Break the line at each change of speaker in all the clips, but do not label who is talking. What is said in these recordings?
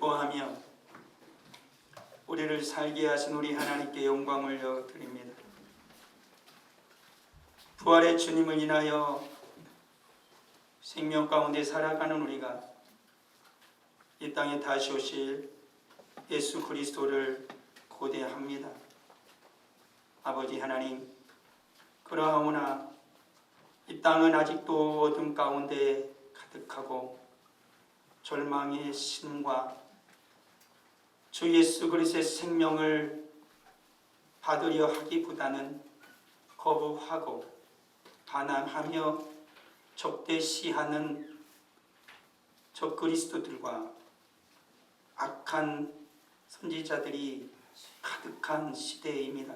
기뻐하며 우리를 살게 하신 우리 하나님께 영광을 드립니다. 부활의 주님을 인하여 생명 가운데 살아가는 우리가 이 땅에 다시 오실 예수 그리스도를 고대합니다. 아버지 하나님, 그러하오나 이 땅은 아직도 어둠 가운데 가득하고 절망의 신과 주 예수 그리스도의 생명을 받으려 하기보다는 거부하고 반항하며 적대시하는 저 그리스도들과 악한 선지자들이 가득한 시대입니다.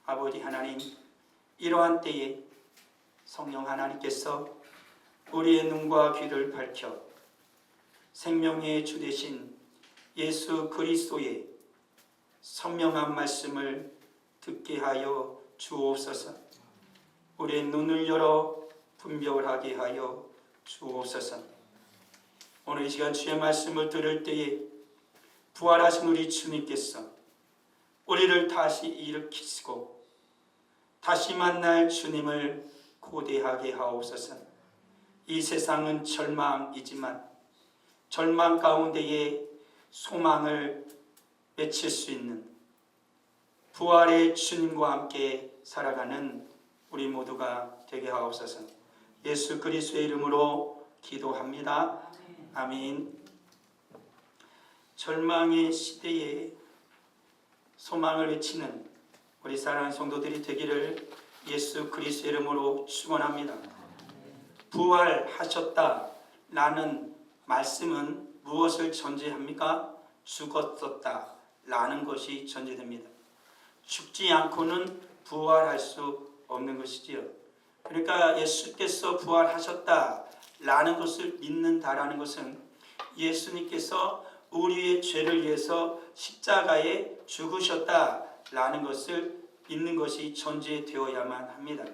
아버지 하나님, 이러한 때에 성령 하나님께서 우리의 눈과 귀를 밝혀 생명의 주 되신 예수 그리스도의 선명한 말씀을 듣게 하여 주옵소서. 우리의 눈을 열어 분별하게 하여 주옵소서. 오늘 이 시간 주의 말씀을 들을 때에 부활하신 우리 주님께서 우리를 다시 일으키시고 다시 만날 주님을 고대하게 하옵소서. 이 세상은 절망이지만 절망 가운데에 소망을 맺힐 수 있는 부활의 주님과 함께 살아가는 우리 모두가 되게 하옵소서. 예수 그리스도의 이름으로 기도합니다. 아멘. 절망의 시대에 소망을 외치는 우리 사랑하는 성도들이 되기를 예수 그리스도의 이름으로 축원합니다. 부활하셨다라는 말씀은 무엇을 전제합니까? 죽었었다 라는 것이 전제됩니다. 죽지 않고는 부활할 수 없는 것이지요. 그러니까 예수께서 부활하셨다 라는 것을 믿는다라는 것은 예수님께서 우리의 죄를 위해서 십자가에 죽으셨다 라는 것을 믿는 것이 전제되어야만 합니다.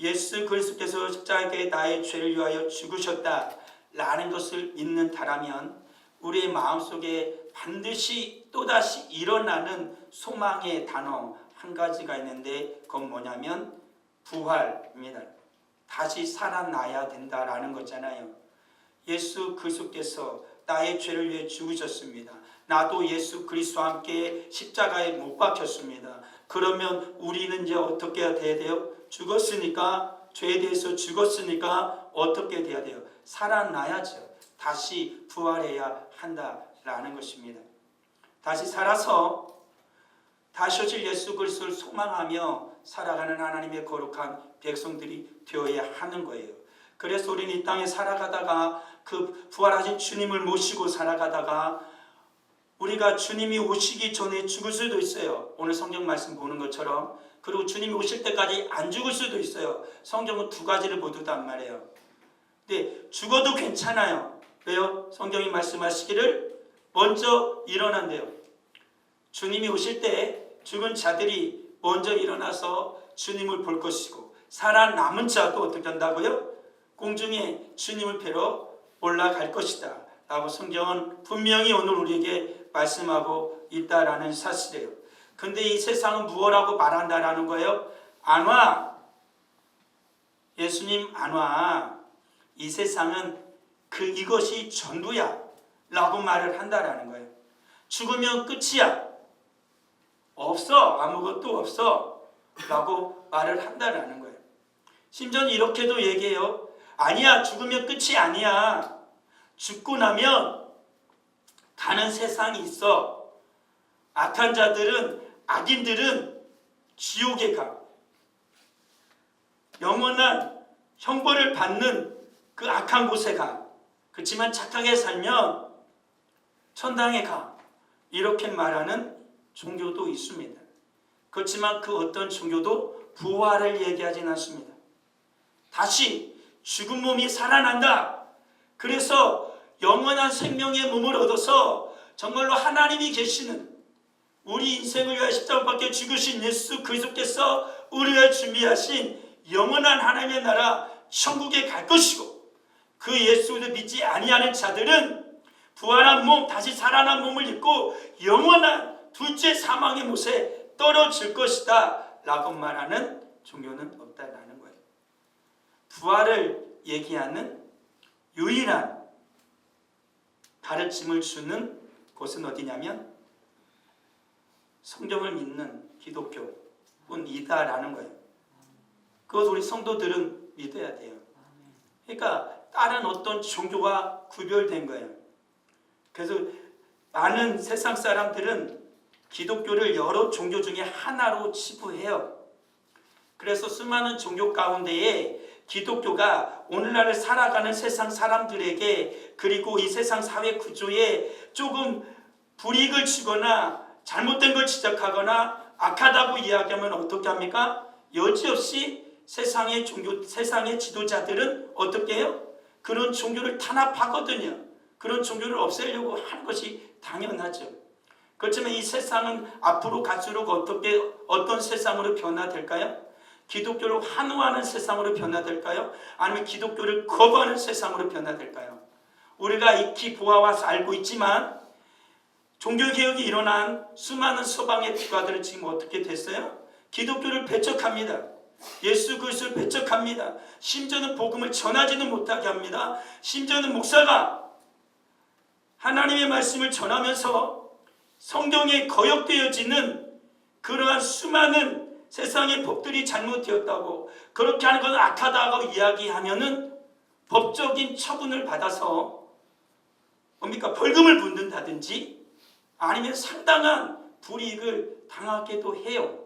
예수 그리스도께서 십자가에 나의 죄를 위하여 죽으셨다라는 것을 믿는다라면 우리의 마음속에 반드시 또다시 일어나는 소망의 단어 한 가지가 있는데 그건 뭐냐면 부활입니다. 다시 살아나야 된다라는 거잖아요. 예수 그리스도께서 나의 죄를 위해 죽으셨습니다. 나도 예수 그리스도와 함께 십자가에 못 박혔습니다. 그러면 우리는 이제 어떻게 해야 돼요? 죽었으니까, 죄에 대해서 죽었으니까 어떻게 돼야 돼요? 살아나야죠. 다시 부활해야 한다라는 것입니다. 다시 살아서 다시 오실 예수 그리스도를 소망하며 살아가는 하나님의 거룩한 백성들이 되어야 하는 거예요. 그래서 우리는 이 땅에 살아가다가 그 부활하신 주님을 모시고 살아가다가 우리가 주님이 오시기 전에 죽을 수도 있어요. 오늘 성경 말씀 보는 것처럼. 그리고 주님이 오실 때까지 안 죽을 수도 있어요. 성경은 두 가지를 모두 단 말이에요. 근데 죽어도 괜찮아요. 왜요? 성경이 말씀하시기를 먼저 일어난대요. 주님이 오실 때 죽은 자들이 먼저 일어나서 주님을 볼 것이고 살아남은 자도 어떻게 한다고요? 공중에 주님을 뵈러 올라갈 것이다 라고 성경은 분명히 오늘 우리에게 말씀하고 있다라는 사실이에요. 근데 이 세상은 무엇라고 말한다라는 거예요? 안 와. 예수님 안 와. 이 세상은 이것이 전부야 라고 말을 한다라는 거예요. 죽으면 끝이야. 없어. 아무것도 없어 라고 말을 한다라는 거예요. 심지어는 이렇게도 얘기해요. 아니야. 죽으면 끝이 아니야. 죽고 나면 가는 세상이 있어. 악한 자들은, 악인들은 지옥에 가. 영원한 형벌을 받는 그 악한 곳에 가. 그렇지만 착하게 살면 천당에 가. 이렇게 말하는 종교도 있습니다. 그렇지만 그 어떤 종교도 부활을 얘기하지는 않습니다. 다시 죽은 몸이 살아난다. 그래서 영원한 생명의 몸을 얻어서 정말로 하나님이 계시는 우리 인생을 위하여 십자가 밖에 죽으신 예수 그리스도께서 우리를 위하여 준비하신 영원한 하나님의 나라 천국에 갈 것이고 그 예수를 믿지 아니하는 자들은 부활한 몸, 다시 살아난 몸을 입고 영원한 둘째 사망의 못에 떨어질 것이다 라고 말하는 종교는 없다라는 거예요. 부활을 얘기하는 유일한 가르침을 주는 곳은 어디냐면 성경을 믿는 기독교뿐이다라는 거예요. 그것 우리 성도들은 믿어야 돼요. 그러니까 다른 어떤 종교와 구별된 거예요. 그래서 많은 세상 사람들은 기독교를 여러 종교 중에 하나로 치부해요. 그래서 수많은 종교 가운데에 기독교가 오늘날을 살아가는 세상 사람들에게 그리고 이 세상 사회 구조에 조금 불이익을 주거나 잘못된 걸 지적하거나 악하다고 이야기하면 어떻게 합니까? 여지없이 세상의 종교, 세상의 지도자들은 어떻게 해요? 그런 종교를 탄압하거든요. 그런 종교를 없애려고 하는 것이 당연하죠. 그렇지만 이 세상은 앞으로 갈수록 어떤 세상으로 변화될까요? 기독교를 환호하는 세상으로 변화될까요? 아니면 기독교를 거부하는 세상으로 변화될까요? 우리가 익히 보아와서 알고 있지만 종교개혁이 일어난 수많은 서방의 국가들은 지금 어떻게 됐어요? 기독교를 배척합니다. 예수 그리스도를 배척합니다. 심지어는 복음을 전하지는 못하게 합니다. 심지어는 목사가 하나님의 말씀을 전하면서 성경에 거역되어지는 그러한 수많은 세상의 법들이 잘못되었다고 그렇게 하는 것은 악하다고 이야기하면은 법적인 처분을 받아서 뭡니까? 벌금을 묻는다든지 아니면 상당한 불이익을 당하기도 해요.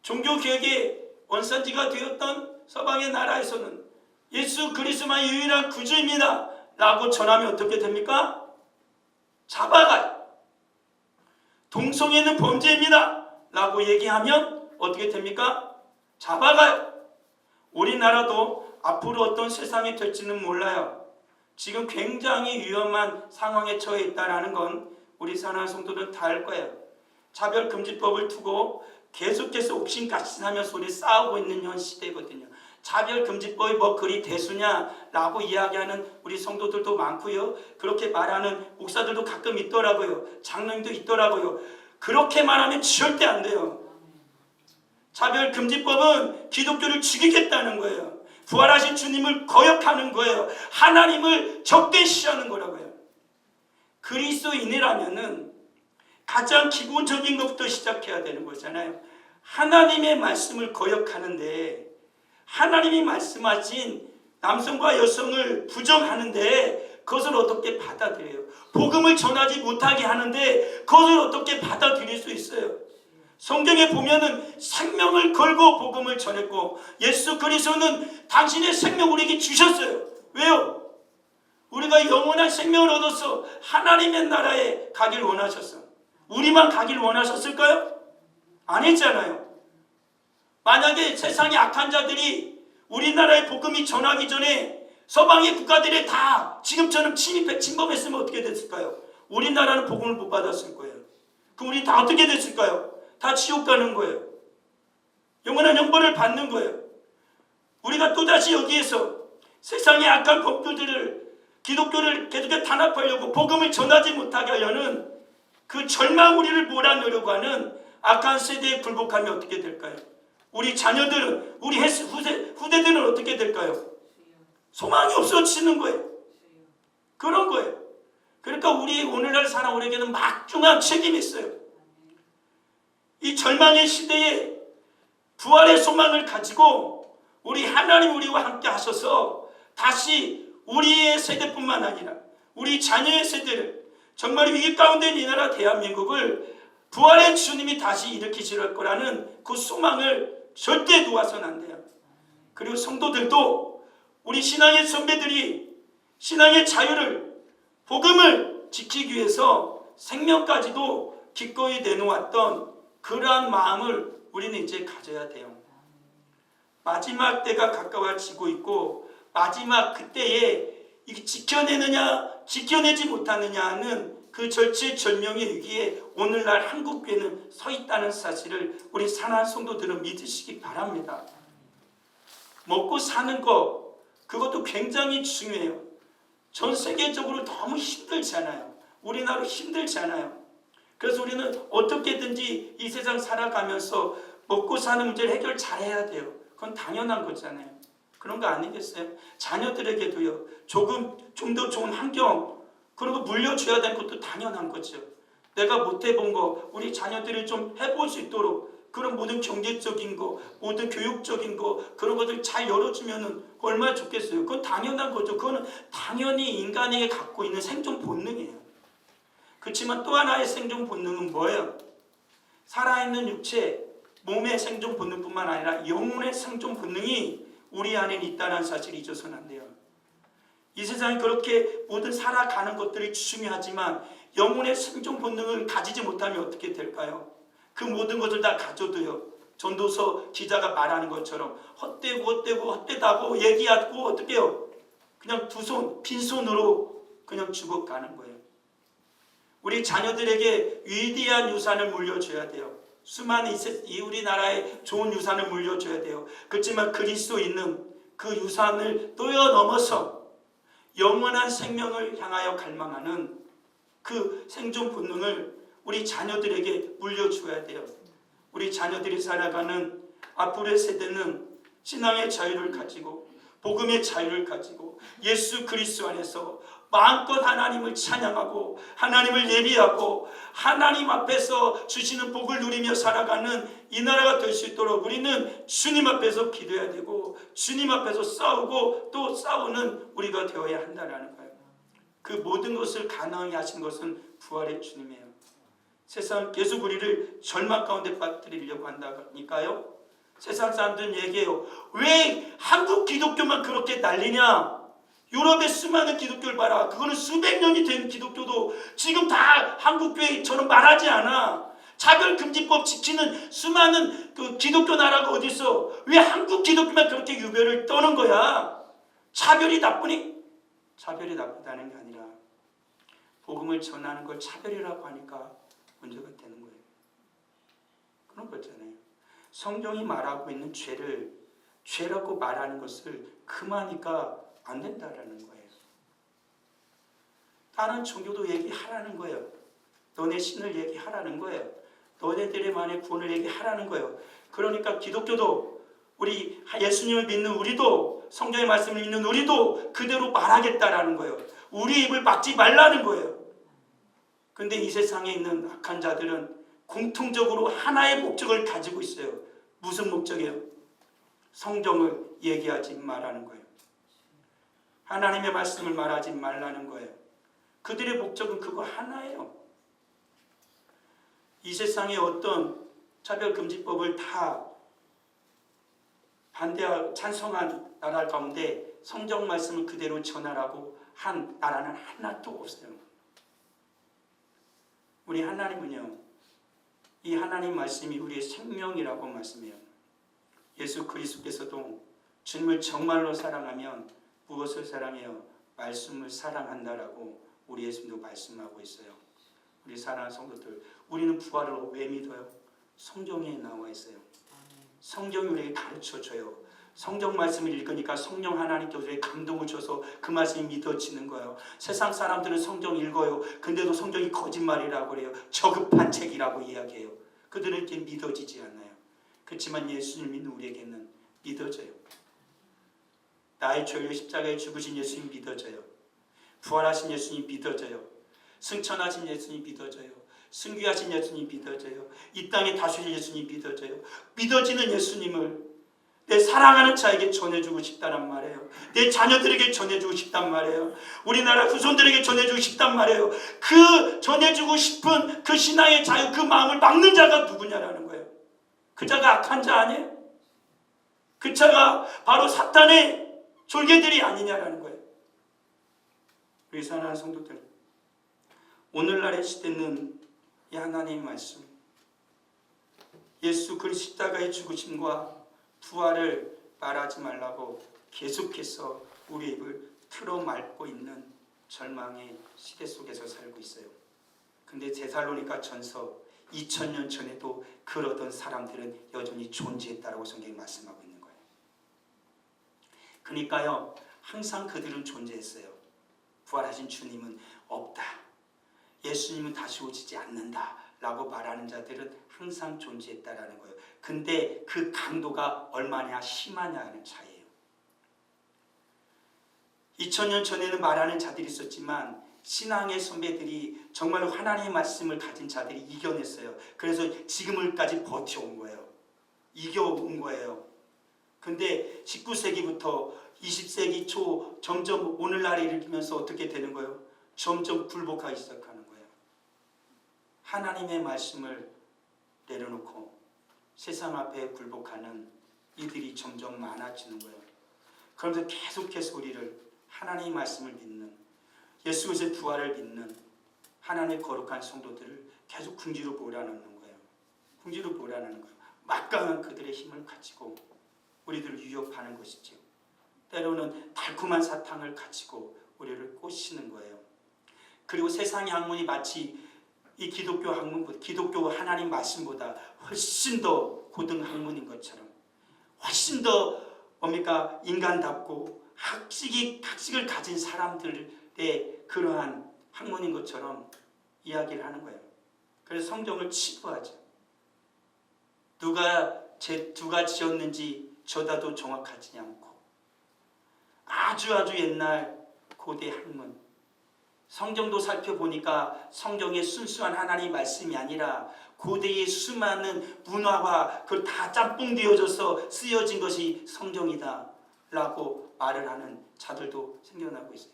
종교개혁의 원산지가 되었던 서방의 나라에서는 예수 그리스도만 유일한 구주입니다 라고 전하면 어떻게 됩니까? 잡아가요. 동성애는 범죄입니다 라고 얘기하면 어떻게 됩니까? 잡아가요. 우리나라도 앞으로 어떤 세상이 될지는 몰라요. 지금 굉장히 위험한 상황에 처해 있다는 건 우리 사랑하는 성도들은 다 알 거예요. 차별금지법을 두고 계속해서 옥신각신하면서 우리 싸우고 있는 현 시대거든요. 차별금지법이 뭐 그리 대수냐라고 이야기하는 우리 성도들도 많고요. 그렇게 말하는 목사들도 가끔 있더라고요. 장로님도 있더라고요. 그렇게 말하면 절대 안 돼요. 차별금지법은 기독교를 죽이겠다는 거예요. 부활하신 주님을 거역하는 거예요. 하나님을 적대시하는 거라고요. 그리스도인이라면은 가장 기본적인 것부터 시작해야 되는 거잖아요. 하나님의 말씀을 거역하는데, 하나님이 말씀하신 남성과 여성을 부정하는데 그것을 어떻게 받아들여요? 복음을 전하지 못하게 하는데 그것을 어떻게 받아들일 수 있어요? 성경에 보면은 생명을 걸고 복음을 전했고, 예수 그리스도는 당신의 생명 우리에게 주셨어요. 왜요? 우리가 영원한 생명을 얻어서 하나님의 나라에 가길 원하셨어. 우리만 가길 원하셨을까요? 아니잖아요. 만약에 세상의 악한 자들이 우리나라의 복음이 전하기 전에 서방의 국가들이 다 지금처럼 침범했으면 어떻게 됐을까요? 우리나라는 복음을 못 받았을 거예요. 그럼 우리 다 어떻게 됐을까요? 다 지옥 가는 거예요. 영원한 형벌을 받는 거예요. 우리가 또다시 여기에서 세상의 악한 법도들을, 기독교를 계속해서 탄압하려고 복음을 전하지 못하게 하려는 그 절망우리를 몰아내려고 하는 악한 세대에 굴복하면 어떻게 될까요? 우리 자녀들은, 우리 후대들은 어떻게 될까요? 소망이 없어지는 거예요. 그런 거예요. 그러니까 우리 오늘날 사람 우리에게는 막중한 책임이 있어요. 이 절망의 시대에 부활의 소망을 가지고 우리 하나님 우리와 함께 하셔서 다시 우리의 세대뿐만 아니라 우리 자녀의 세대를, 정말 위기 가운데 있는 이 나라 대한민국을 부활의 주님이 다시 일으키실 거라는 그 소망을 절대 놓아서는 안 돼요. 그리고 성도들도 우리 신앙의 선배들이 신앙의 자유를, 복음을 지키기 위해서 생명까지도 기꺼이 내놓았던 그러한 마음을 우리는 이제 가져야 돼요. 마지막 때가 가까워지고 있고, 마지막 그때에 이게 지켜내느냐 지켜내지 못하느냐는 그 절체절명의 위기에 오늘날 한국교회는 서 있다는 사실을 우리 사랑하는 성도들은 믿으시기 바랍니다. 먹고 사는 거, 그것도 굉장히 중요해요. 전 세계적으로 너무 힘들잖아요. 우리나라 힘들잖아요. 그래서 우리는 어떻게든지 이 세상 살아가면서 먹고 사는 문제를 해결 잘해야 돼요. 그건 당연한 거잖아요. 그런 거 아니겠어요? 자녀들에게도요, 좀 더 좋은 환경, 그런 거 물려줘야 되는 것도 당연한 거죠. 내가 못 해본 거 우리 자녀들이 좀 해볼 수 있도록 그런 모든 경제적인 거, 모든 교육적인 거, 그런 것들 잘 열어주면은 얼마나 좋겠어요. 그건 당연한 거죠. 그거는 당연히 인간에게 갖고 있는 생존 본능이에요. 그렇지만 또 하나의 생존 본능은 뭐예요? 살아있는 육체, 몸의 생존 본능뿐만 아니라 영혼의 생존 본능이 우리 안에 있다는 사실을 잊어서는 안 돼요. 이 세상이 그렇게 모든 살아가는 것들이 중요하지만 영혼의 생존 본능을 가지지 못하면 어떻게 될까요? 그 모든 것을 다 가져도요, 전도서 기자가 말하는 것처럼 헛되다고 얘기하고 어떻게 해요? 그냥 빈손으로 그냥 죽어가는 거예요. 우리 자녀들에게 위대한 유산을 물려줘야 돼요. 수많은 우리나라에 좋은 유산을 물려줘야 돼요. 그렇지만 그리스도 있는 그 유산을 뛰어넘어서 영원한 생명을 향하여 갈망하는 그 생존 본능을 우리 자녀들에게 물려줘야 돼요. 우리 자녀들이 살아가는 앞으로의 세대는 신앙의 자유를 가지고, 복음의 자유를 가지고, 예수 그리스도 안에서 마음껏 하나님을 찬양하고 하나님을 예비하고 하나님 앞에서 주시는 복을 누리며 살아가는 이 나라가 될 수 있도록 우리는 주님 앞에서 기도해야 되고, 주님 앞에서 싸우고 또 싸우는 우리가 되어야 한다는 거예요. 그 모든 것을 가능하게 하신 것은 부활의 주님이에요. 세상은 계속 우리를 절망 가운데 빠뜨리려고 한다니까요. 세상 사람들은 얘기해요. 왜 한국 기독교만 그렇게 난리냐? 유럽의 수많은 기독교를 봐라. 그거는 수백 년이 된 기독교도 지금 다 한국교회처럼 말하지 않아. 차별금지법 지키는 수많은 그 기독교 나라가 어디 있어? 왜 한국 기독교만 그렇게 유별을 떠는 거야? 차별이 나쁘니? 차별이 나쁘다는 게 아니라 복음을 전하는 걸 차별이라고 하니까 문제가 되는 거예요. 그런 거잖아요. 성경이 말하고 있는 죄를 죄라고 말하는 것을 금하니까 안 된다라는 거예요. 다른 종교도 얘기하라는 거예요. 너네 신을 얘기하라는 거예요. 너네들만의 구원을 얘기하라는 거예요. 그러니까 기독교도 우리 예수님을 믿는 우리도 성경의 말씀을 믿는 우리도 그대로 말하겠다라는 거예요. 우리 입을 막지 말라는 거예요. 근데 이 세상에 있는 악한 자들은 공통적으로 하나의 목적을 가지고 있어요. 무슨 목적이에요? 성경을 얘기하지 말라는 거예요. 하나님의 말씀을 말하지 말라는 거예요. 그들의 목적은 그거 하나예요. 이 세상의 어떤 차별금지법을 다 반대하고 찬성한 나라 가운데 성경 말씀을 그대로 전하라고 한 나라는 하나도 없어요. 우리 하나님은요, 이 하나님 말씀이 우리의 생명이라고 말씀해요. 예수 그리스도께서도 주님을 정말로 사랑하면 무엇을 사랑해요? 말씀을 사랑한다라고 우리 예수님도 말씀하고 있어요. 우리 사랑하는 성도들, 우리는 부활을 왜 믿어요? 성경에 나와 있어요. 성경이 우리에게 가르쳐줘요. 성경 말씀을 읽으니까 성령 하나님께서 우리에게 감동을 줘서 그 말씀이 믿어지는 거예요. 세상 사람들은 성경 읽어요. 근데도 성경이 거짓말이라고 그래요. 저급한 책이라고 이야기해요. 그들은 이렇게 믿어지지 않아요. 그렇지만 예수님 믿는 우리에게는 믿어져요. 나의 죄를 위해 십자가에 죽으신 예수님 믿어져요. 부활하신 예수님 믿어져요. 승천하신 예수님 믿어져요. 승귀하신 예수님 믿어져요. 이 땅에 다스릴 예수님 믿어져요. 믿어지는 예수님을 내 사랑하는 자에게 전해주고 싶다는 말이에요. 내 자녀들에게 전해주고 싶단 말이에요. 우리나라 후손들에게 전해주고 싶단 말이에요. 그 전해주고 싶은 그 신앙의 자유, 그 마음을 막는 자가 누구냐라는 거예요. 그 자가 악한 자 아니에요? 그 자가 바로 사탄의 졸개들이 아니냐라는 거예요. 우리 사랑하는 성도들, 오늘날의 시대는 이 하나님의 말씀, 예수 그리스도 십자가의 죽으심과 부활을 말하지 말라고 계속해서 우리 입을 틀어막고 있는 절망의 시대 속에서 살고 있어요. 근데 데살로니가 전서 2000년 전에도 그러던 사람들은 여전히 존재했다라고 성경이 말씀하고 있는 거예요. 그러니까요, 항상 그들은 존재했어요. 부활하신 주님은 없다, 예수님은 다시 오시지 않는다 라고 말하는 자들은 항상 존재했다라는 거예요. 근데 그 강도가 얼마나 심하냐는 차이예요. 2000년 전에는 말하는 자들이 있었지만 신앙의 선배들이 정말 하나님의 말씀을 가진 자들이 이겨냈어요. 그래서 지금까지 버텨온 거예요. 이겨온 거예요. 근데 19세기부터 20세기 초 점점 오늘날에 이르면서 어떻게 되는 거예요? 점점 굴복하기 시작하는 거예요. 하나님의 말씀을 내려놓고 세상 앞에 굴복하는 이들이 점점 많아지는 거예요. 그러면서 계속해서 우리를 하나님의 말씀을 믿는, 예수 그리스도의 부활을 믿는 하나님의 거룩한 성도들을 계속 궁지로 몰아넣는 거예요. 궁지로 몰아넣는 거예요. 막강한 그들의 힘을 가지고 우리들을 유혹하는 것이죠. 때로는 달콤한 사탕을 가지고 우리를 꼬시는 거예요. 그리고 세상의 학문이 마치 이 기독교 학문, 기독교 하나님 말씀보다 훨씬 더 고등 학문인 것처럼, 훨씬 더 뭡니까 인간답고 학식을 가진 사람들의 그러한 학문인 것처럼 이야기를 하는 거예요. 그래서 성경을 치부하죠. 누가 지었는지 저다도 정확하지 않고 아주 옛날 고대 학문, 성경도 살펴보니까 성경의 순수한 하나님의 말씀이 아니라 고대의 수많은 문화와 그걸 다 짬뽕되어져서 쓰여진 것이 성경이다 라고 말을 하는 자들도 생겨나고 있어요.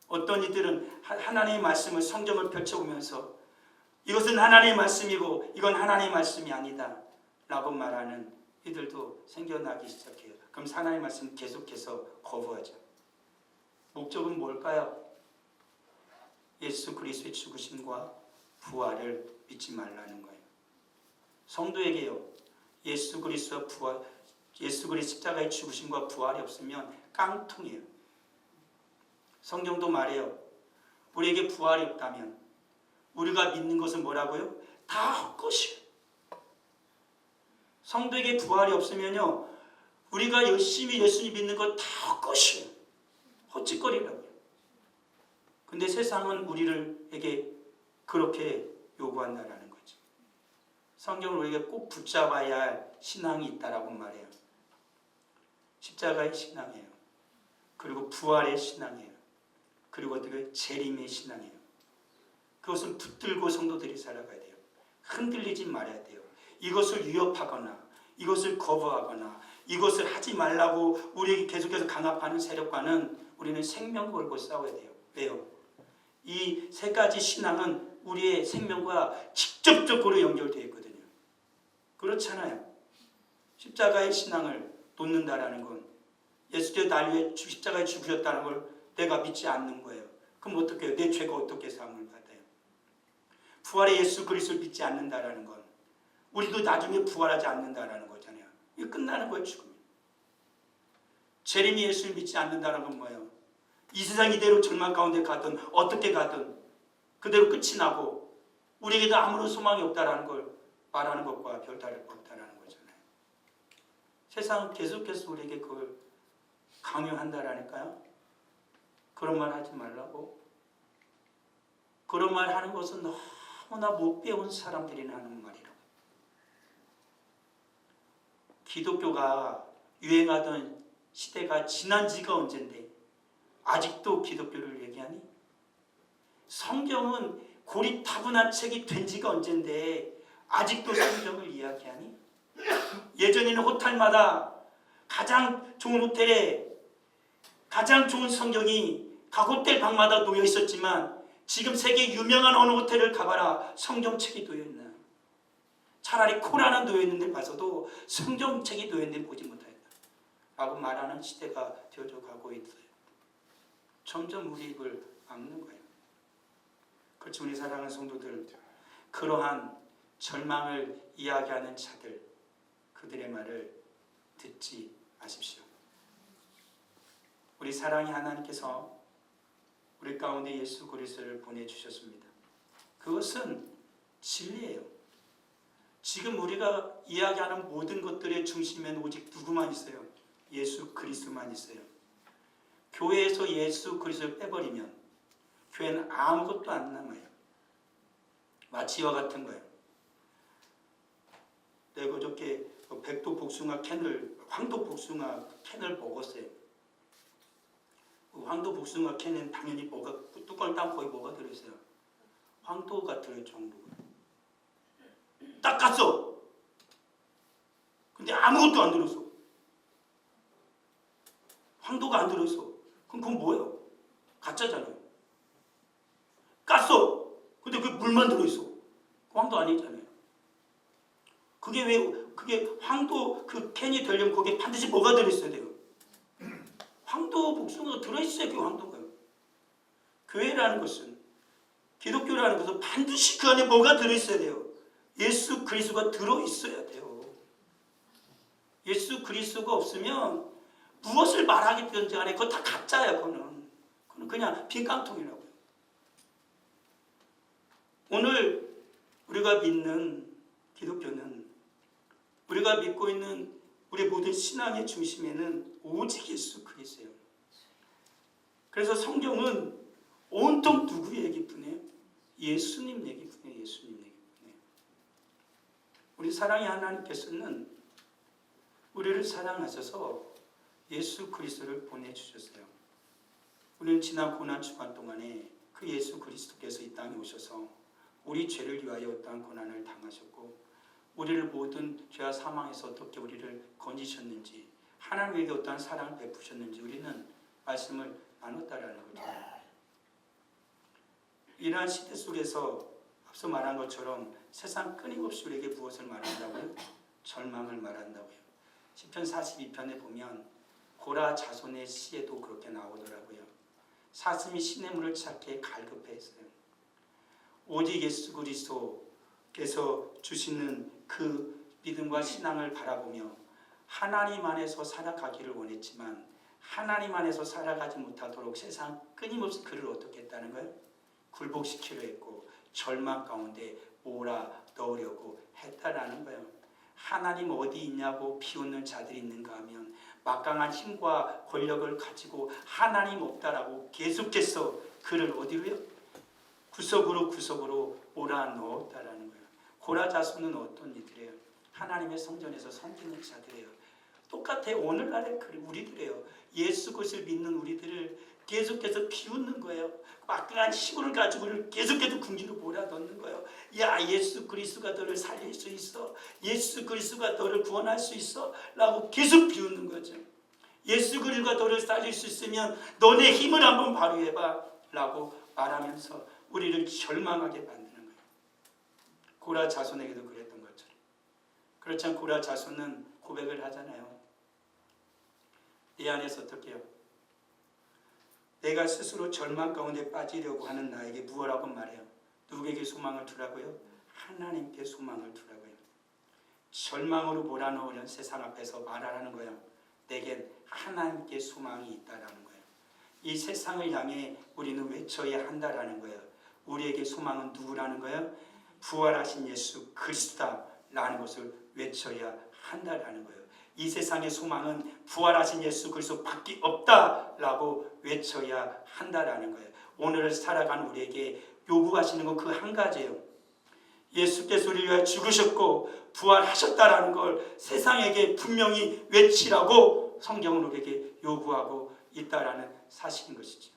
어떤 이들은 하나님의 말씀을, 성경을 펼쳐보면서 이것은 하나님의 말씀이고 이건 하나님의 말씀이 아니다 라고 말하는 이들도 생겨나기 시작해요. 그럼 하나님의 말씀 계속해서 거부하죠. 목적은 뭘까요? 예수 그리스도의 죽으심과 부활을 믿지 말라는 거예요. 성도에게요, 예수 그리스도 십자가의 죽으심과 부활이 없으면 깡통이에요. 성경도 말해요. 우리에게 부활이 없다면 우리가 믿는 것은 뭐라고요? 다 헛것이에요. 성도에게 부활이 없으면요, 우리가 열심히 예수님 믿는 거 다 헛것이에요. 헛짓거리라고요. 근데 세상은 우리에게 그렇게 요구한다라는 거죠. 성경을 우리에게 꼭 붙잡아야 할 신앙이 있다라고 말해요. 십자가의 신앙이에요. 그리고 부활의 신앙이에요. 그리고 어떻게 재림의 신앙이에요. 그것을 붙들고 성도들이 살아가야 돼요. 흔들리지 말아야 돼요. 이것을 위협하거나 이것을 거부하거나 이것을 하지 말라고 우리에게 계속해서 강압하는 세력과는 우리는 생명 걸고 싸워야 돼요. 왜요? 이 세 가지 신앙은 우리의 생명과 직접적으로 연결되어 있거든요. 그렇잖아요. 십자가의 신앙을 놓는다라는 건 예수께서 날 위해 십자가에 죽으셨다는 걸 내가 믿지 않는 거예요. 그럼 어떻게 해요? 내 죄가 어떻게 사함을 받아요? 부활의 예수 그리스도를 믿지 않는다라는 건 우리도 나중에 부활하지 않는다라는 거잖아요. 이게 끝나는 거예요, 죽음이. 재림의 예수를 믿지 않는다는 건 뭐예요? 이 세상 이대로 절망 가운데 가든 어떻게 가든 그대로 끝이 나고 우리에게도 아무런 소망이 없다라는 걸 말하는 것과 별다를 바 없다라는 거잖아요. 세상은 계속해서 우리에게 그걸 강요한다라니까요. 그런 말 하지 말라고. 그런 말 하는 것은 너무나 못 배운 사람들이 하는 말이라고. 기독교가 유행하던 시대가 지난 지가 언젠데 아직도 기독교를 얘기하니? 성경은 고리타분한 책이 된 지가 언젠데 아직도 성경을 이야기하니? 예전에는 호텔마다 가장 좋은 호텔에 가장 좋은 성경이 각 호텔 방마다 놓여 있었지만 지금 세계 유명한 어느 호텔을 가봐라, 성경책이 놓여 있나? 차라리 코란은 놓여 있는 데 봐서도 성경책이 놓여 있는 데 보지 못하겠다 라고 말하는 시대가 되어져 가고 있어요. 점점 우리 입을 막는 거예요. 그렇지, 우리 사랑하는 성도들, 그러한 절망을 이야기하는 자들, 그들의 말을 듣지 마십시오. 우리 사랑의 하나님께서 우리 가운데 예수 그리스도를 보내주셨습니다. 그것은 진리예요. 지금 우리가 이야기하는 모든 것들의 중심에는 오직 누구만 있어요? 예수 그리스도만 있어요. 교회에서 예수 그리스도를 빼버리면 교회는 아무것도 안 남아요. 마치 이와 같은 거예요. 내가 어저께 백도 복숭아 캔을, 황도 복숭아 캔을 먹었어요. 황도 복숭아 캔은 당연히 뭐가, 뚜껑을 따면 거의 뭐가 들어있어요? 황도가 들어있을 정도고. 딱 갔어. 근데 아무것도 안 들었어. 황도가 안 들어있어. 그럼 그건 뭐예요? 가짜잖아요. 깠어. 근데 그게 물만 들어있어. 그 황도 아니잖아요. 그게 황도 그 캔이 되려면 거기에 반드시 뭐가 들어있어야 돼요? 황도 복숭아가 들어있어야 그 황도가요. 교회라는 것은, 기독교라는 것은 반드시 그 안에 뭐가 들어있어야 돼요? 예수 그리스도가 들어있어야 돼요. 예수 그리스도가 없으면 무엇을 말하겠든지 간에 그거 다 가짜야. 그거는 그냥 빈 깡통이라고요. 오늘 우리가 믿는 기독교는, 우리가 믿고 있는 우리 모든 신앙의 중심에는 오직 예수 그리스도예요. 그래서 성경은 온통 누구 얘기뿐이에요? 예수님 얘기뿐이에요. 예수님 얘기뿐이에요. 우리 사랑의 하나님께서는 우리를 사랑하셔서 예수 그리스도를 보내주셨어요. 우리는 지난 고난 주간 동안에 그 예수 그리스도께서 이 땅에 오셔서 우리 죄를 위하여 어떠한 고난을 당하셨고 우리를 모든 죄와 사망에서 어떻게 우리를 건지셨는지, 하나님에게 어떠한 사랑을 베푸셨는지 우리는 말씀을 나눴다라는 거죠. 이러한 시대 속에서 앞서 말한 것처럼 세상 끊임없이 우리에게 무엇을 말한다고요? 절망을 말한다고요. 시편 42편에 보면 고라 자손의 시에도 그렇게 나오더라고요. 사슴이 시냇물을 찾기에 갈급해했어요. 오직 예수 그리스도께서 주시는 그 믿음과 신앙을 바라보며 하나님 안에서 살아가기를 원했지만 하나님 안에서 살아가지 못하도록 세상 끊임없이 그를 어떻게 했다는 거예요? 굴복시키려 했고 절망 가운데 몰아 넣으려고 했다라는 거예요. 하나님 어디 있냐고 비웃는 자들이 있는가 하면 막강한 힘과 권력을 가지고 하나님 없다라고 계속해서 그를 어디로요? 구석으로 몰아넣었다라는 거예요. 고라 자손은 어떤 이들이에요? 하나님의 성전에서 섬기는 자들이에요. 똑같아요. 오늘날의 우리들이에요. 예수 그리스도를 믿는 우리들을 계속해서 비웃는 거예요. 막강한 힘을 가지고 계속해서 궁지로 몰아넣는 거예요. 야, 예수 그리스도가 너를 살릴 수 있어. 예수 그리스도가 너를 구원할 수 있어. 라고 계속 비웃는 거죠. 예수 그리스도가 너를 살릴 수 있으면 너네 힘을 한번 발휘해봐. 라고 말하면서 우리를 절망하게 만드는 거예요. 고라 자손에게도 그랬던 것처럼. 그렇지만 고라 자손은 고백을 하잖아요. 내 안에서 어떻게 해요? 내가 스스로 절망 가운데 빠지려고 하는 나에게 무엇라고 말해요? 누구에게 소망을 두라고요? 하나님께 소망을 두라고요. 절망으로 몰아넣으는 세상 앞에서 말하라는 거예요. 내겐 하나님께 소망이 있다라는 거예요. 이 세상을 향해 우리는 외쳐야 한다라는 거예요. 우리에게 소망은 누구라는 거예요? 부활하신 예수 그리스도다라는 것을 외쳐야 한다라는 거예요. 이 세상의 소망은 부활하신 예수 그리스도밖에 없다라고 외쳐야 한다라는 거예요. 오늘을 살아가는 우리에게 요구하시는 건 그 한 가지예요. 예수께서 우리를 위하여 죽으셨고 부활하셨다라는 걸 세상에게 분명히 외치라고 성경은 우리에게 요구하고 있다라는 사실인 것이죠.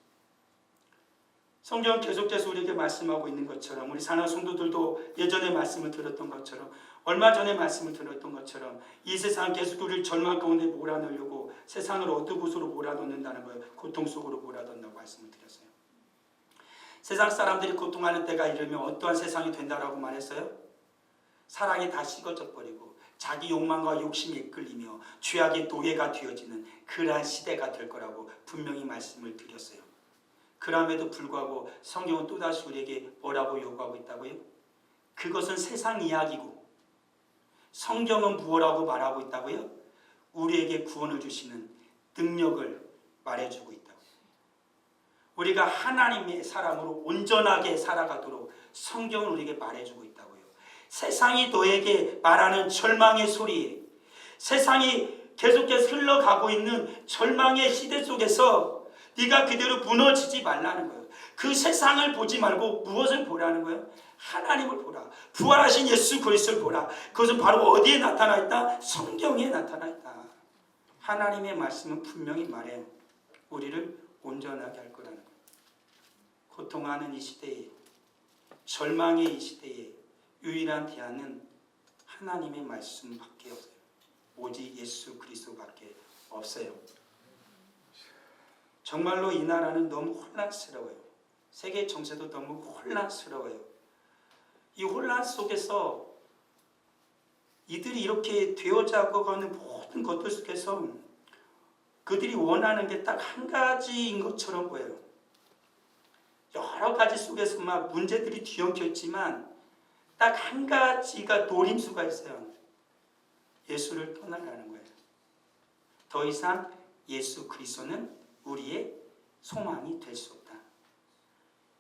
성경은 계속해서 우리에게 말씀하고 있는 것처럼 우리 사랑하는 성도들도 예전에 말씀을 들었던 것처럼 얼마 전에 말씀을 들었던 것처럼 이 세상은 계속 우리를 절망 가운데 몰아넣으려고 세상을 어떤 곳으로 몰아넣는다는 거예요. 고통 속으로 몰아넣는다고 말씀을 드렸어요. 세상 사람들이 고통하는 때가 이르면 어떠한 세상이 된다라고 말했어요? 사랑이 다 식어져 버리고 자기 욕망과 욕심에 이끌리며 죄악의 노예가 되어지는 그러한 시대가 될 거라고 분명히 말씀을 드렸어요. 그럼에도 불구하고 성경은 또다시 우리에게 뭐라고 요구하고 있다고요? 그것은 세상 이야기고 성경은 무엇라고 말하고 있다고요? 우리에게 구원을 주시는 능력을 말해주고 있다고요. 우리가 하나님의 사람으로 온전하게 살아가도록 성경은 우리에게 말해주고 있다고요. 세상이 너에게 말하는 절망의 소리, 세상이 계속해서 흘러가고 있는 절망의 시대 속에서 네가 그대로 무너지지 말라는 거예요. 그 세상을 보지 말고 무엇을 보라는 거예요? 하나님을 보라. 부활하신 예수 그리스도를 보라. 그것은 바로 어디에 나타나 있다? 성경에 나타나 있다. 하나님의 말씀은 분명히 말해요. 우리를 온전하게 할 거라는 거예요. 고통하는 이 시대에, 절망의 이 시대에 유일한 대안은 하나님의 말씀밖에 없어요. 오직 예수 그리스도밖에 없어요. 정말로 이 나라는 너무 혼란스러워요. 세계 정세도 너무 혼란스러워요. 이 혼란 속에서 이들이 이렇게 되어가고 가는 모든 것들 속에서 그들이 원하는 게 딱 한 가지인 것처럼 보여요. 여러 가지 속에서 막 문제들이 뒤엉켜 있지만 딱 한 가지가 노림수가 있어요. 예수를 떠나라는 거예요. 더 이상 예수 그리스도는 우리의 소망이 될 수 없다.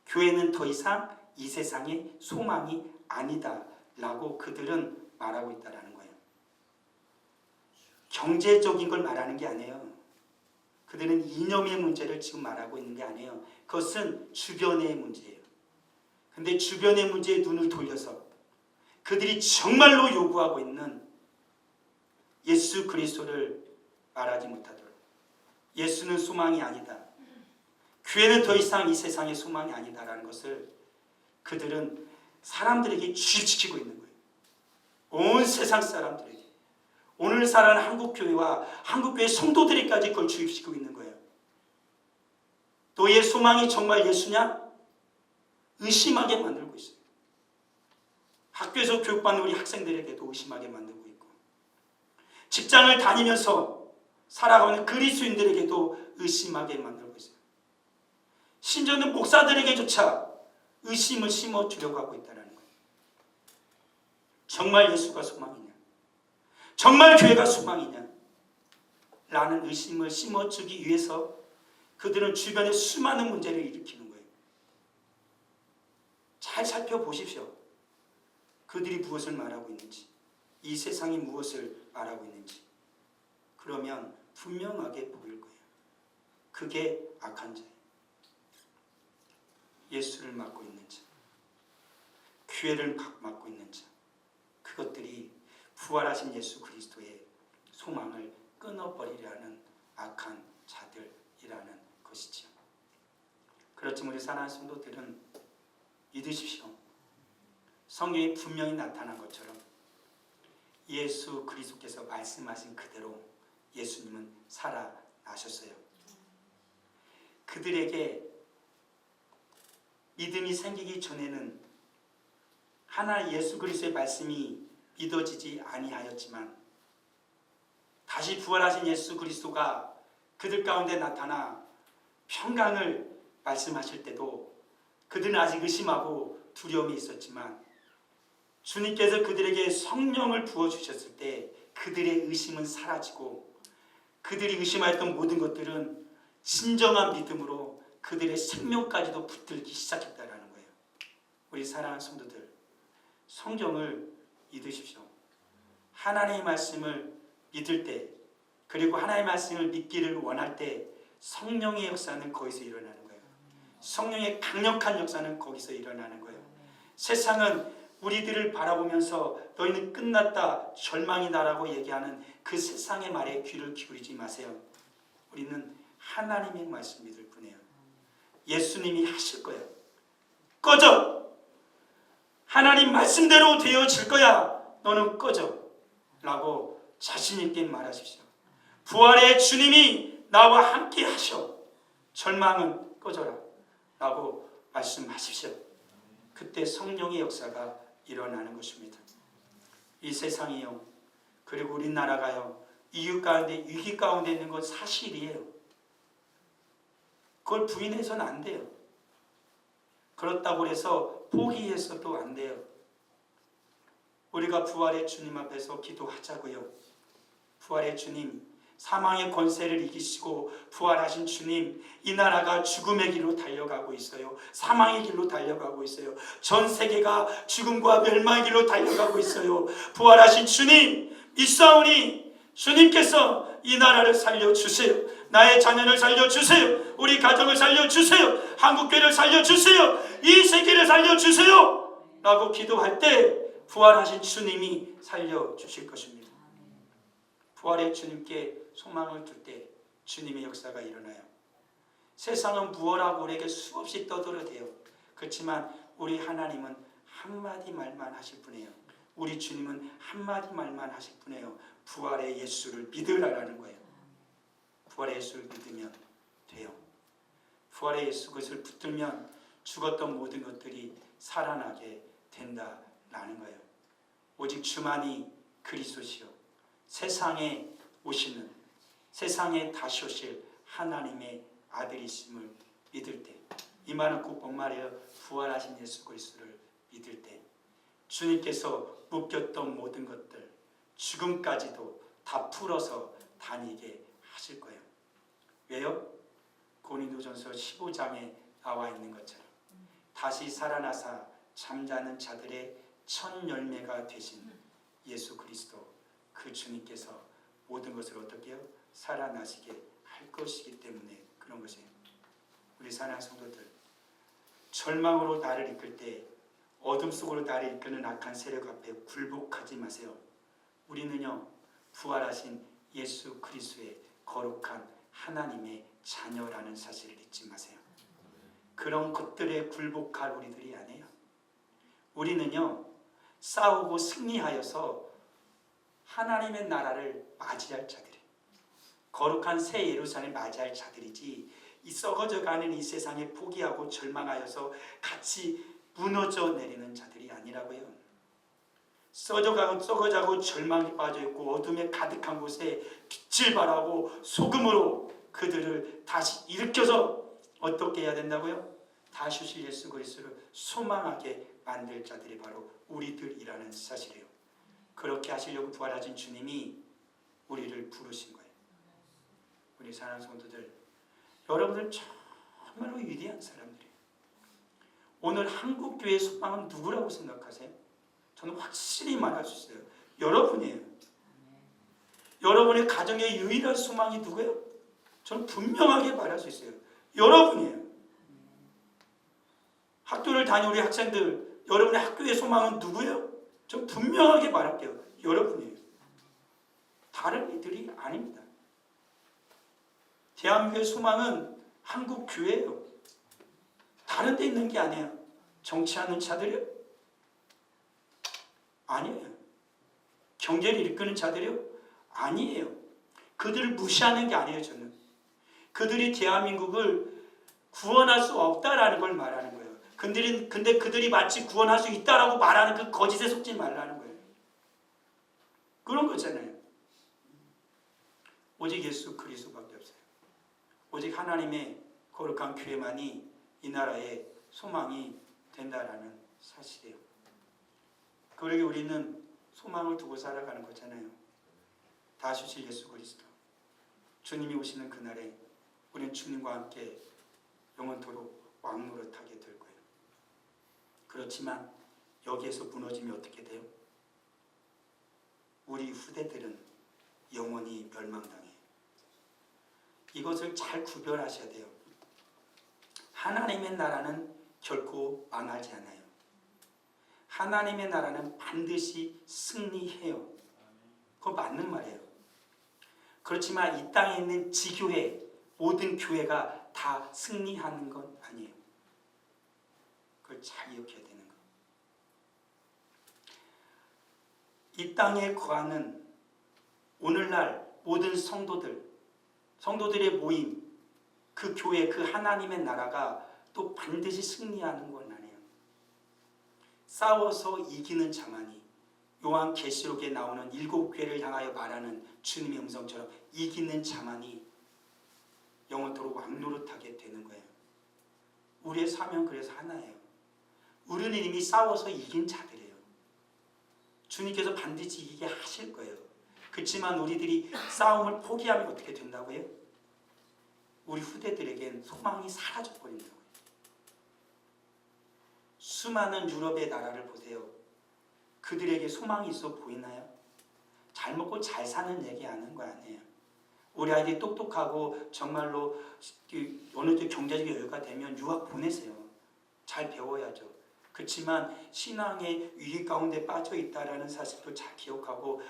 교회는 더 이상 이 세상의 소망이 아니다 라고 그들은 말하고 있다는 거예요. 경제적인 걸 말하는 게 아니에요. 그들은 이념의 문제를 지금 말하고 있는 게 아니에요. 그것은 주변의 문제예요. 근데 주변의 문제에 눈을 돌려서 그들이 정말로 요구하고 있는 예수 그리스도를 말하지 못하도록, 예수는 소망이 아니다, 교회는 더 이상 이 세상의 소망이 아니다라는 것을 그들은 사람들에게 주입시키고 있는 거예요. 온 세상 사람들에게, 오늘 살아가는 한국교회와 한국교회 성도들에게까지 그걸 주입시키고 있는 거예요. 너의 소망이 정말 예수냐? 의심하게 만들고 있어요. 학교에서 교육받는 우리 학생들에게도 의심하게 만들고 있고, 직장을 다니면서 살아가는 그리스도인들에게도 의심하게 만들고 있어요. 심지어는 목사들에게조차 의심을 심어주려고 하고 있다는 거예요. 정말 예수가 소망이냐? 정말 교회가 소망이냐? 라는 의심을 심어주기 위해서 그들은 주변에 수많은 문제를 일으키는 거예요. 잘 살펴보십시오. 그들이 무엇을 말하고 있는지. 이 세상이 무엇을 말하고 있는지 그러면 분명하게 보일 거예요. 그게 악한 자예요. 예수를 맡고 있는 자, 교회를 맡고 있는 자, 그것들이 부활하신 예수 그리스도의 소망을 끊어버리려 하는 악한 자들이라는 것이지요. 그렇지만 우리 사랑하는 성도들은 믿으십시오. 성경에 분명히 나타난 것처럼 예수 그리스도께서 말씀하신 그대로 예수님은 살아나셨어요. 그들에게 믿음이 생기기 전에는 하나님 예수 그리스도의 말씀이 믿어지지 아니하였지만 다시 부활하신 예수 그리스도가 그들 가운데 나타나 평강을 말씀하실 때도 그들은 아직 의심하고 두려움이 있었지만 주님께서 그들에게 성령을 부어주셨을 때 그들의 의심은 사라지고 그들이 의심하였던 모든 것들은 진정한 믿음으로 그들의 생명까지도 붙들기 시작했다는 거예요. 우리 사랑하는 성도들, 성경을 믿으십시오. 하나님의 말씀을 믿을 때, 그리고 하나님의 말씀을 믿기를 원할 때 성령의 역사는 거기서 일어나는 거예요. 성령의 강력한 역사는 거기서 일어나는 거예요. 세상은 우리들을 바라보면서 너희는 끝났다, 절망이다라고 얘기하는 그 세상의 말에 귀를 기울이지 마세요. 우리는 하나님의 말씀 믿을 뿐이에요. 예수님이 하실 거예요. 꺼져! 하나님 말씀대로 되어질 거야. 너는 꺼져! 라고 자신 있게 말하십시오. 부활의 주님이 나와 함께 하셔. 절망은 꺼져라 라고 말씀하십시오. 그때 성령의 역사가 일어나는 것입니다. 이 세상이요, 그리고 우리나라가요, 이유 가운데 위기 가운데 있는 건 사실이에요. 그걸 부인해서는 안 돼요. 그렇다고 해서 포기해서도 안 돼요. 우리가 부활의 주님 앞에서 기도하자고요. 부활의 주님, 사망의 권세를 이기시고 부활하신 주님, 이 나라가 죽음의 길로 달려가고 있어요. 사망의 길로 달려가고 있어요. 전 세계가 죽음과 멸망의 길로 달려가고 있어요. 부활하신 주님 믿사오니 주님께서 이 나라를 살려주세요. 나의 자녀를 살려주세요. 우리 가정을 살려주세요. 한국교회를 살려주세요. 이 세계를 살려주세요 라고 기도할 때 부활하신 주님이 살려주실 것입니다. 부활의 주님께 소망을 둘 때 주님의 역사가 일어나요. 세상은 무엇하고 우리에게 수없이 떠들어대요. 그렇지만 우리 하나님은 한마디 말만 하실 뿐이에요. 우리 주님은 한마디 말만 하실 뿐이에요. 부활의 예수를 믿으라라는 거예요. 부활의 예수를 믿으면 돼요. 부활의 예수 그것을 붙들면 죽었던 모든 것들이 살아나게 된다라는 거예요. 오직 주만이 그리스도시요 세상에 오시는, 세상에 다시 오실 하나님의 아들이심을 믿을 때, 이 말은 꼭 본말이에요. 부활하신 예수 그리스도를 믿을 때 주님께서 묶였던 모든 것들, 죽음까지도 다 풀어서 다니게 하실 거예요. 왜요? 고린도전서 15장에 나와 있는 것처럼 다시 살아나사 잠자는 자들의 첫 열매가 되신 예수 그리스도, 그 주님께서 모든 것을 어떻게 해요? 살아나시게 할 것이기 때문에 그런 것이에요. 우리 사랑하는 성도들, 절망으로 나를 이끌 때, 어둠 속으로 나를 이끄는 악한 세력 앞에 굴복하지 마세요. 우리는요, 부활하신 예수 그리스도의 거룩한 하나님의 자녀라는 사실을 잊지 마세요. 그런 것들에 굴복할 우리들이 아니에요. 우리는요, 싸우고 승리하여서 하나님의 나라를 맞이할 자들이에요. 거룩한 새 예루살렘을 맞이할 자들이지, 이 썩어져가는 이 세상에 포기하고 절망하여서 같이 무너져 내리는 자들이 아니라고요. 썩어가고 절망에 빠져있고 어둠에 가득한 곳에 빛을 발하고 소금으로 그들을 다시 일으켜서 어떻게 해야 된다고요? 다시 오실 예수 그리스도를 소망하게 만들 자들이 바로 우리들이라는 사실이에요. 그렇게 하시려고 부활하신 주님이 우리를 부르신 거예요. 우리 사랑하는 성도들, 여러분들 정말로 위대한 사람들이에요. 오늘 한국교회의 소망은 누구라고 생각하세요? 저는 확실히 말할 수 있어요. 여러분이에요. 여러분의 가정의 유일한 소망이 누구예요? 저는 분명하게 말할 수 있어요. 여러분이에요. 학교를 다니는 우리 학생들, 여러분의 학교의 소망은 누구예요? 저는 분명하게 말할게요. 여러분이에요. 다른 이들이 아닙니다. 대한민국의 소망은 한국 교회예요. 다른 데 있는 게 아니에요. 정치하는 자들이요? 아니에요. 경제를 이끄는 자들이요? 아니에요. 그들을 무시하는 게 아니에요. 저는 그들이 대한민국을 구원할 수 없다라는 걸 말하는 거예요. 근데 그들이 마치 구원할 수 있다라고 말하는 그 거짓에 속지 말라는 거예요. 그런 거잖아요. 오직 예수 그리스도밖에 없어요. 오직 하나님의 거룩한 교회만이 이 나라의 소망이 된다라는 사실이에요. 그러게 우리는 소망을 두고 살아가는 거잖아요. 다시 오실 예수 그리스도, 주님이 오시는 그날에 우리는 주님과 함께 영원토록 왕노릇하게 될 거예요. 그렇지만 여기에서 무너지면 어떻게 돼요? 우리 후대들은 영원히 멸망당해요. 이것을 잘 구별하셔야 돼요. 하나님의 나라는 결코 망하지 않아요. 하나님의 나라는 반드시 승리해요. 그거 맞는 말이에요. 그렇지만 이 땅에 있는 지교회, 모든 교회가 다 승리하는 건 아니에요. 그걸 잘 기억해야 되는 거예요. 이 땅에 거하는 오늘날 모든 성도들의 모임, 그 교회, 그 하나님의 나라가 또 반드시 승리하는 건 아니에요. 싸워서 이기는 자만이 요한계시록에 나오는 7교회를 향하여 말하는 주님의 음성처럼 이기는 자만이 영원토록 왕노릇하게 되는 거예요. 우리의 사명 그래서 하나예요. 우리는 이미 싸워서 이긴 자들이에요. 주님께서 반드시 이기게 하실 거예요. 그렇지만 우리들이 싸움을 포기하면 어떻게 된다고요? 우리 후대들에겐 소망이 사라져버린다고요. 수많은 유럽의 나라를 보세요. 그들에게 소망이 있어 보이나요? 잘 먹고 잘 사는 얘기하는 거 아니에요. 우리 아이들이 똑똑하고 정말로 어느 정도 경제적 여유가 되면 유학 보내세요. 잘 배워야죠. 그렇지만 신앙의 위기 가운데 빠져 있다라는 사실도 잘 기억하고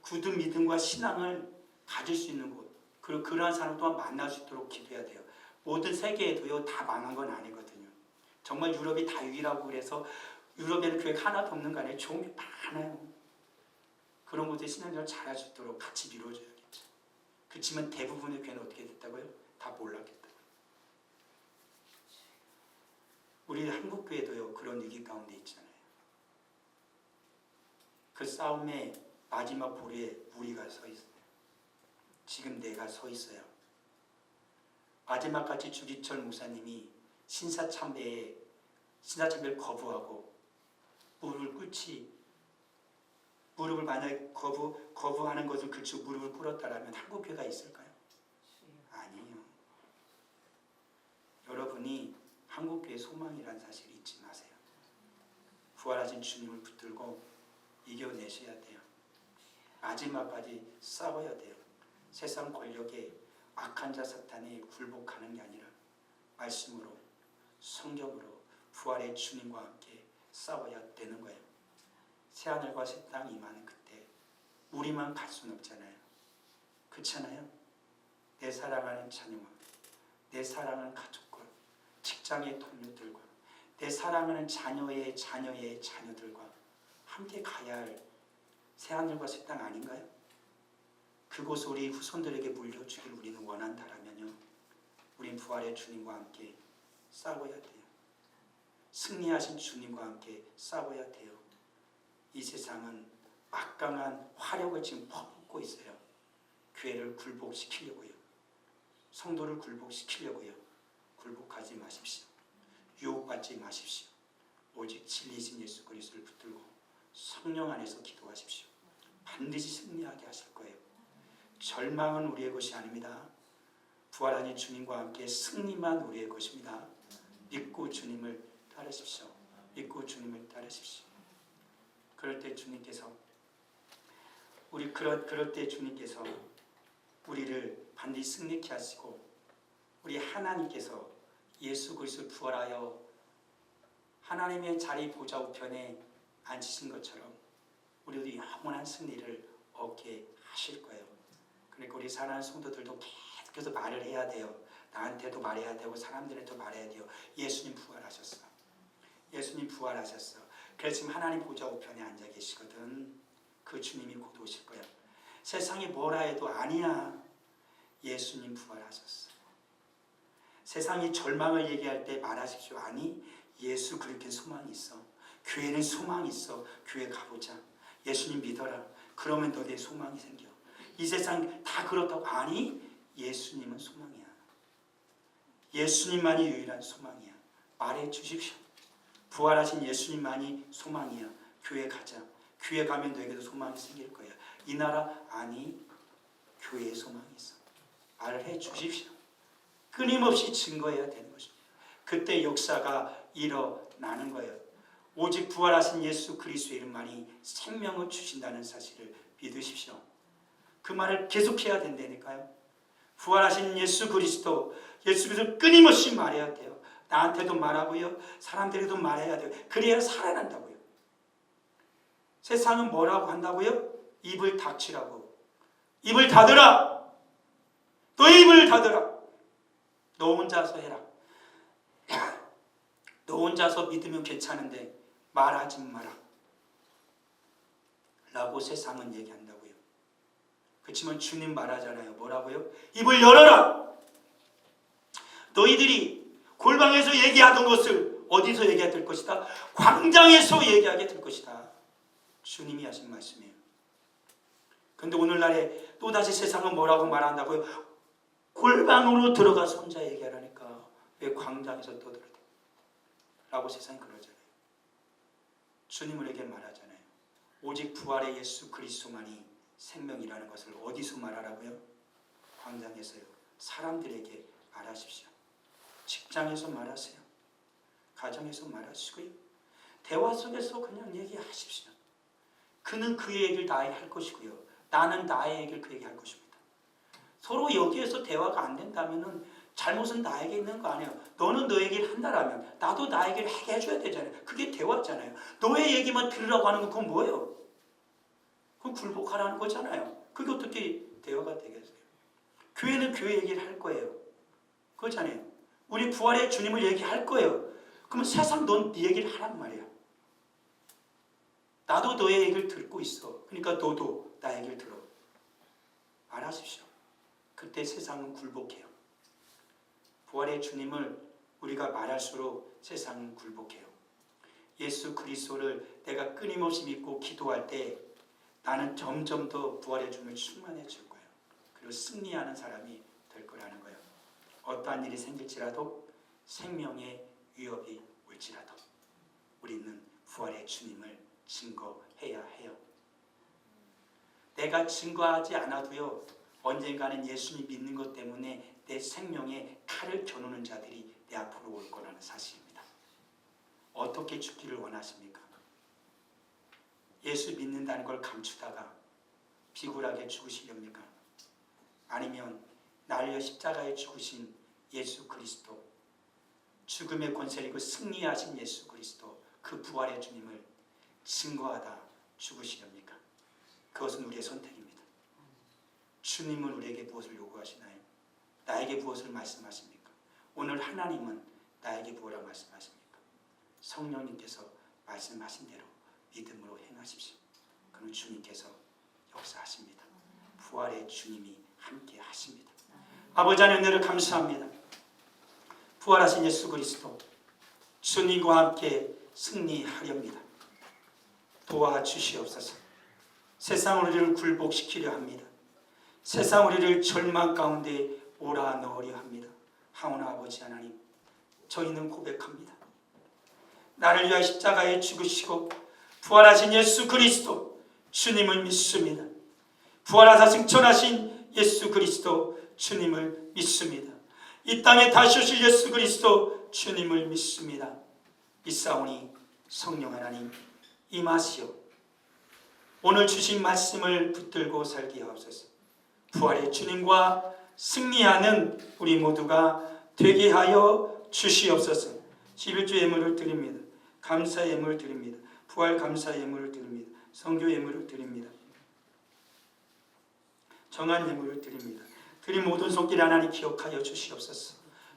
굳은 믿음과 신앙을 가질 수 있는 곳, 그리고 그러한 사람 또한 만날 수 있도록 기도해야 돼요. 모든 세계에도요 다 망한 건 아니거든요. 정말 유럽이 다 유일하고 그래서 유럽에는 교회가 하나도 없는 거 아니에요. 좋은 게 많아요. 그런 곳에 신앙생활 잘할 수 있도록 같이 밀어줘야겠죠. 그렇지만 대부분의 교회는 어떻게 됐다고요? 다 몰락했다고요. 우리 한국교회도요 그런 위기 가운데 있잖아요. 그 싸움의 마지막 보리에 우리가 서 있어요. 지금 내가 서 있어요. 마지막까지 주기철 목사님이 신사참배를 거부하고 무릎을 만약에 거부하는 것을 그치고 무릎을 꿇었다라면 한국교회가 있을까요? 아니에요. 여러분이 한국교회의 소망이라는 사실을 잊지 마세요. 부활하신 주님을 붙들고 이겨내셔야 돼요. 마지막까지 싸워야 돼요. 세상 권력에 악한 자 사탄에 굴복하는 게 아니라 말씀으로, 성경으로 부활의 주님과 함께 싸워야 되는 거예요. 새하늘과 새 땅이 임하는 그때 우리만 갈 수는 없잖아요. 그렇잖아요. 내 사랑하는 자녀와 내 사랑하는 가족과 직장의 동료들과 내 사랑하는 자녀의 자녀들과 함께 가야 할 새하늘과 새 땅 아닌가요? 그곳을 우리 후손들에게 물려주길 우리는 원한다라면요, 우린 부활의 주님과 함께 싸워야 돼요. 승리하신 주님과 함께 싸워야 돼요. 이 세상은 막강한 화력을 지금 퍼붓고 있어요. 교회를 굴복시키려고요. 성도를 굴복시키려고요. 굴복하지 마십시오. 유혹받지 마십시오. 오직 진리신 예수 그리스도를 붙들고 성령 안에서 기도하십시오. 반드시 승리하게 하실 거예요. 절망은 우리의 것이 아닙니다. 부활하신 주님과 함께 승리만 우리의 것입니다. 믿고 주님을 따르십시오. 믿고 주님을 따르십시오. 그럴 때 주님께서 그럴 때 주님께서 우리를 반드시 승리케 하시고 우리 하나님께서 예수 그리스도를 부활하여 하나님의 자리 보좌 우편에 앉으신 것처럼 우리도 영원한 승리를 얻게 하실 거예요. 그러니까 우리 사랑하는 성도들도 계속해서 말을 해야 돼요. 나한테도 말해야 되고 사람들한테도 말해야 돼요. 예수님 부활하셨어. 예수님 부활하셨어. 그래서 지금 하나님 보좌 우편에 앉아 계시거든. 그 주님이 곧 오실 거야. 세상이 뭐라 해도 아니야. 예수님 부활하셨어. 세상이 절망을 얘기할 때 말하십시오. 아니, 예수 그렇게 소망이 있어. 교회는 소망이 있어. 교회 가보자. 예수님 믿어라. 그러면 너의 소망이 생겨. 이 세상 다 그렇다고. 아니, 예수님은 소망이야. 예수님만이 유일한 소망이야. 말해 주십시오. 부활하신 예수님만이 소망이야. 교회 가자. 교회 가면 너에게도 소망이 생길 거야. 이 나라? 아니, 교회에 소망이 있어. 말을 해 주십시오. 끊임없이 증거해야 되는 것입니다. 그때 역사가 일어나는 거예요. 오직 부활하신 예수 그리스도의 이름만이 생명을 주신다는 사실을 믿으십시오. 그 말을 계속해야 된다니까요. 부활하신 예수 그리스도 끊임없이 말해야 돼요. 나한테도 말하고요. 사람들에게도 말해야 돼요. 그래야 살아난다고요. 세상은 뭐라고 한다고요? 입을 닥치라고. 입을 닫으라. 너의 입을 닫으라. 너 혼자서 해라. 너 혼자서 믿으면 괜찮은데 말하지 마라. 라고 세상은 얘기한다고요. 그렇지만 주님 말하잖아요. 뭐라고요? 입을 열어라. 너희들이 골방에서 얘기하던 것을 어디서 얘기하게 될 것이다? 광장에서 얘기하게 될 것이다. 주님이 하신 말씀이에요. 그런데 오늘날에 또다시 세상은 뭐라고 말한다고요? 골방으로 들어가서 혼자 얘기하라니까 왜 광장에서 떠들어대? 라고 세상이 그러잖아요. 주님 우리에게 말하잖아요. 오직 부활의 예수 그리스도만이 생명이라는 것을 어디서 말하라고요? 광장에서요. 사람들에게 말하십시오. 직장에서 말하세요. 가정에서 말하시고요. 대화 속에서 그냥 얘기하십시오. 그는 그의 얘기를 나에게 할 것이고요. 나는 나의 얘기를 그에게 할 것입니다. 서로 여기에서 대화가 안 된다면 잘못은 나에게 있는 거 아니에요. 너는 너 얘기를 한다라면 나도 나 얘기를 하게 해줘야 되잖아요. 그게 대화잖아요. 너의 얘기만 들으라고 하는 건 그건 뭐예요? 그건 굴복하라는 거잖아요. 그게 어떻게 대화가 되겠어요? 교회는 교회 얘기를 할 거예요. 그렇잖아요. 우리 부활의 주님을 얘기할 거예요. 그러면 세상 넌 네 얘기를 하란 말이야. 나도 너의 얘기를 듣고 있어. 그러니까 너도 나 얘기를 들어. 말하십시오. 그때 세상은 굴복해요. 부활의 주님을 우리가 말할수록 세상은 굴복해요. 예수 그리스도를 내가 끊임없이 믿고 기도할 때 나는 점점 더 부활의 주님을 충만해질 거예요. 그리고 승리하는 사람이 될 거라는 거예요. 어떠한 일이 생길지라도 생명의 위협이 올지라도 우리는 부활의 주님을 증거해야 해요. 내가 증거하지 않아도요. 언젠가는 예수님 믿는 것 때문에 내 생명에 칼을 겨누는 자들이 내 앞으로 올 거라는 사실입니다. 어떻게 죽기를 원하십니까? 예수 믿는다는 걸 감추다가 비굴하게 죽으시렵니까? 아니면 나를 위해 십자가에 죽으신 예수 그리스도, 죽음의 권세를 이고 승리하신 예수 그리스도, 그 부활의 주님을 증거하다 죽으시렵니까? 그것은 우리의 선택입니다. 주님은 우리에게 무엇을 요구하시나요? 나에게 무엇을 말씀하십니까? 오늘 하나님은 나에게 무엇을 말씀하십니까? 성령님께서 말씀하신 대로 믿음으로 행하십시오. 그럼 주님께서 역사하십니다. 부활의 주님이 함께 하십니다. 아버지 하나님 은혜를 감사합니다. 부활하신 예수 그리스도 주님과 함께 승리하렵니다. 도와주시옵소서. 세상 우리를 굴복시키려 합니다. 세상 우리를 절망 가운데 몰아넣으려 합니다. 하오나 아버지 하나님, 저희는 고백합니다. 나를 위하여 십자가에 죽으시고 부활하신 예수 그리스도 주님을 믿습니다. 부활하사 승천하신 예수 그리스도 주님을 믿습니다. 이 땅에 다시 오실 예수 그리스도 주님을 믿습니다. 믿사오니 성령 하나님 임하시오. 오늘 주신 말씀을 붙들고 살게 하옵소서. 부활의 주님과 승리하는 우리 모두가 되게 하여 주시옵소서. 11조 예물을 드립니다. 감사 예물을 드립니다. 부활 감사 예물을 드립니다. 성교 예물을 드립니다. 정한 예물을 드립니다. 드린 모든 손길 하나님 기억하여 주시옵소서.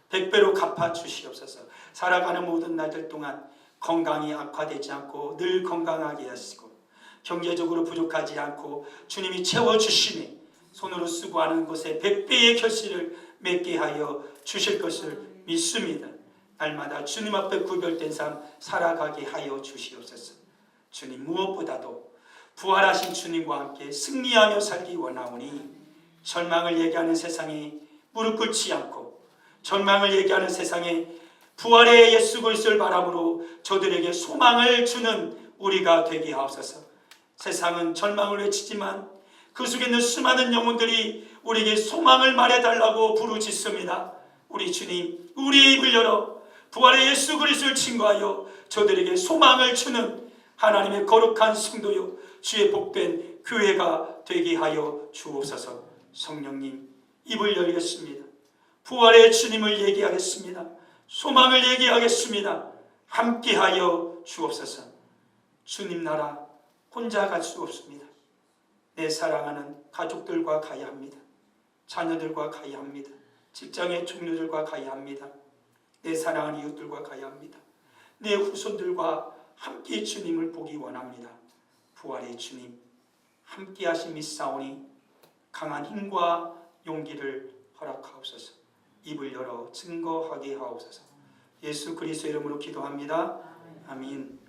100배로 갚아 주시옵소서. 살아가는 모든 날들 동안 건강이 악화되지 않고 늘 건강하게 하시고 경제적으로 부족하지 않고 주님이 채워주시니 손으로 쓰고 하는 것에 100배의 결실을 맺게 하여 주실 것을 믿습니다. 날마다 주님 앞에 구별된 삶 살아가게 하여 주시옵소서. 주님, 무엇보다도 부활하신 주님과 함께 승리하며 살기 원하오니 절망을 얘기하는 세상에 무릎 꿇지 않고 절망을 얘기하는 세상에 부활의 예수 그리스도를 바람으로 저들에게 소망을 주는 우리가 되게 하옵소서. 세상은 절망을 외치지만 그 속에 있는 수많은 영혼들이 우리에게 소망을 말해달라고 부르짖습니다. 우리 주님, 우리의 입을 열어 부활의 예수 그리스도를 증거하여 저들에게 소망을 주는 하나님의 거룩한 성도요 주의 복된 교회가 되게 하여 주옵소서. 성령님, 입을 열겠습니다. 부활의 주님을 얘기하겠습니다. 소망을 얘기하겠습니다. 함께하여 주옵소서. 주님 나라 혼자 갈 수 없습니다. 내 사랑하는 가족들과 가야 합니다. 자녀들과 가야 합니다. 직장의 동료들과 가야 합니다. 내 사랑하는 이웃들과 가야 합니다. 내 후손들과 함께 주님을 보기 원합니다. 부활의 주님 함께 하심 믿사오니 강한 힘과 용기를 허락하옵소서. 입을 열어 증거하게 하옵소서. 예수 그리스도 이름으로 기도합니다. 아멘.